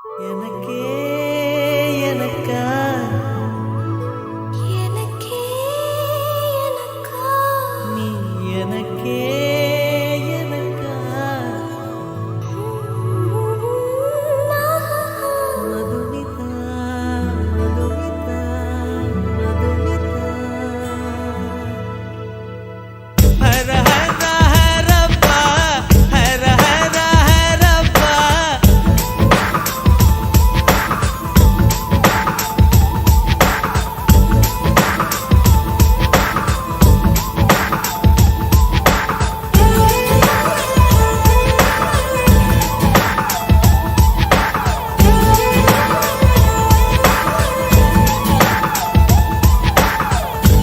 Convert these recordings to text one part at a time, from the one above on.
எனக்கே எனக்கா எனக்கே எனக்கா நீ எனக்கே எனக்கா மதுமிதா மதுமிதா மதுமிதா ஹர ஹர ஹரப்பா ஹர ஹர ஹரப்பா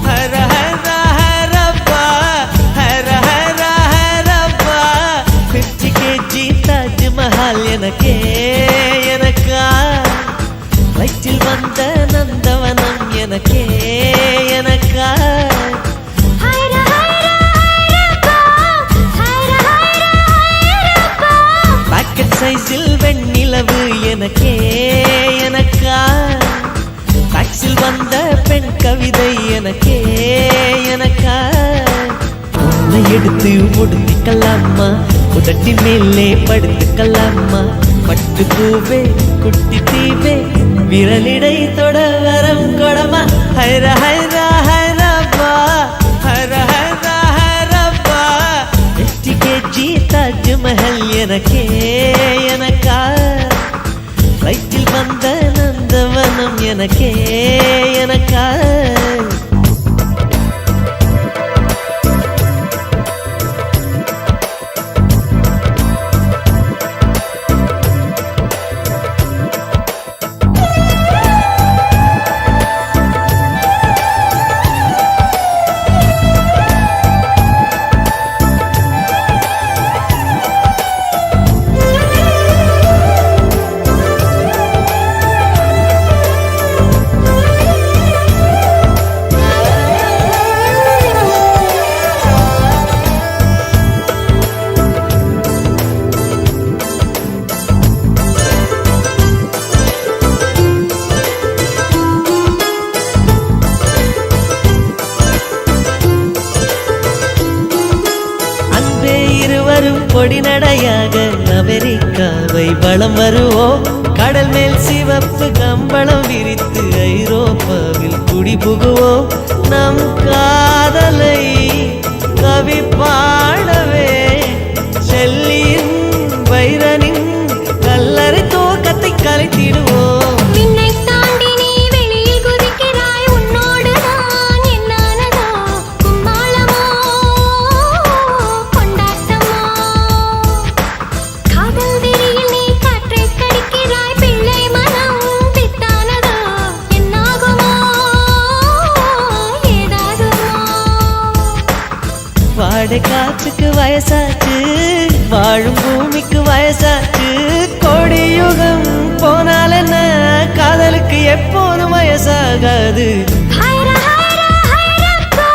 ஹர ஹர ஹரப்பா ஹர ஹர ஹரப்பா 50 kg தாஜ்மஹால் எனக்கே எனக்கா வயிற்றில் வந்த நந்தவனம் எனக்கே எனக்கா ஹைர ஹைர ஹைரப்பா ஹைர ஹைர ஹைரப்பா பாக்கெட் சைஸில் வெண்ணிலவு எனக்கே எனக்கா டாக்ஸில் வந்த பெண் கவிதை எனக்கே எனக்கா உன்னை எடுத்து ஒடுத்திக்கலாமா உதட்டின் மேலே படுத்துக்கலாமா பட்டு பூவே குட்டி தீவே விரலிடை தொட வரம் கொடமா ஹைர ஹைர ஹைரப்பா ஹர ஹர ஹரப்பா 50 kg தாஜ்மஹல் எனக்கே எனக்கா வயிற்றில் வந்த நந்தவனம் எனக்கே எனக்கா இருவரும் பொடி நடையாக அமெரிக்காவை வலம் வருவோம் கடல் மேல் சிவப்பு கம்பளம் விரித்து ஐரோப்பாவில் குடிபுகுவோம் நம் காதலை கவி பாடவே செல்லியின் வைரனின் கல்லறை தோக்கத்தை கலைத்திடுவோம் விண்ணை தாண்டி நீ வெளியில் குதிக்கிறாய் உன்னோடு நான் என்னானதோ கும்மாளமோ கொண்டாட்டமோ காதல் வெறியில் நீ காற்றை கடிக்கிறாய் பிள்ளை மனம் பித்தானதோ என்னாகுமோ ஏதாகுமோ வாடை காற்றுக்கு வயசாச்சு வாழும் பூமிக்கு வயசாச்சு கோடி யுகம் போனால் என்ன காதலுக்கு எப்போதும் வயசாகாது ஹைர ஹைர ஹைரப்பா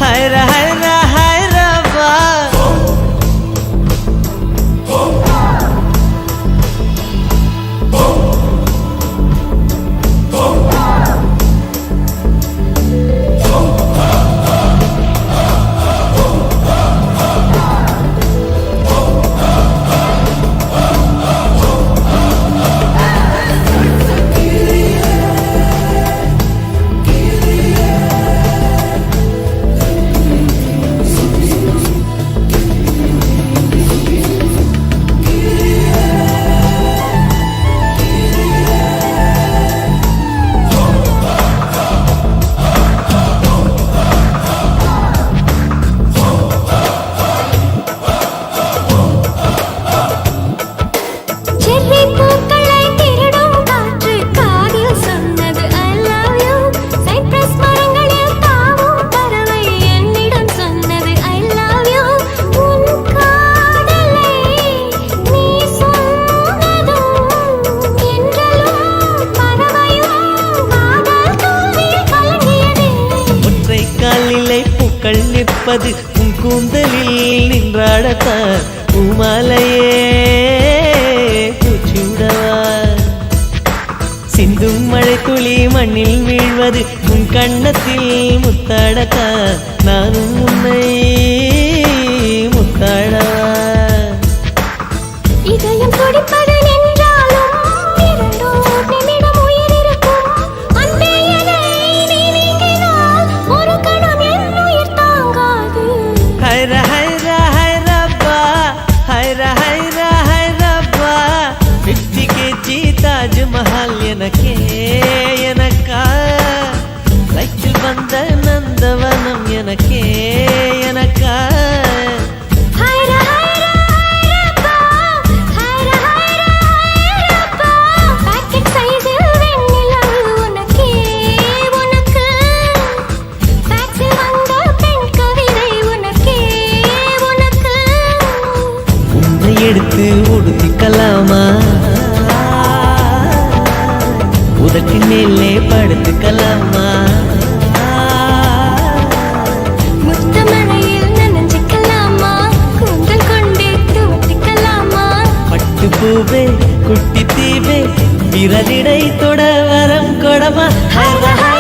ஹைர ஹைர ஹைரப்பா செர்ரி பூக்களை திருடும் காற்று காதில் சொன்னது I love you சைப்ரஸ் மரங்களில் தாவும் பறவை என்னிடம் சொன்னது I love you உன் காதலை நீ சொன்னதும் என்றலும் பறவையும் காதல் தூவில் கலங்கியது ஒற்றை காலிலே பூக்கள் நிற்பது உன் கூந்தலில் நின்றாடத்தான் பூமாலையே பூச்சிவிடவா மண்ணில் வீழ்வது உன் கண்ணத்தில் முத்தாடத்தா நானும் உன்னை முத்தாடவா இதயம் துடிப்பது நின்றாலும் இரண்டோர் நிமிடம் உயிர் இருக்கும். அன்பே என்னை நீ நீங்கினால் ஒரு கணம் என் உயிர் தாங்காது. ஹைர ஹைர ஹைரப்பா ஹைர ஹைர ஹைரப்பா 50 kg தாஜ்மஹால் எனக்கே எனக்கா சைக்கிள் வந்த நந்தவனம் எனக்கே எனக்கா ஹைர ஹைர ஹைரப்பா, ஹைர ஹைர ஹைரப்பா. பாக்கெட் சைஸில் வெண்ணிலவு உனக்கே உனக்கு. ஃபேக்ஸில் வந்த பெண் கவிதை உனக்கே உனக்கு. உன்னை எடுத்து உடுத்திக்கலாமா உதட்டின் மேலே படுத்துக்கலாமா முத்தமழையில் நனைஞ்சிக்கலாமா, கூந்தல் கொண்டே துவட்டிக்கலாமா. பட்டு பூவே குட்டி தீவே விரலிடை தொட வரம் கொடமா ஹைர ஹைர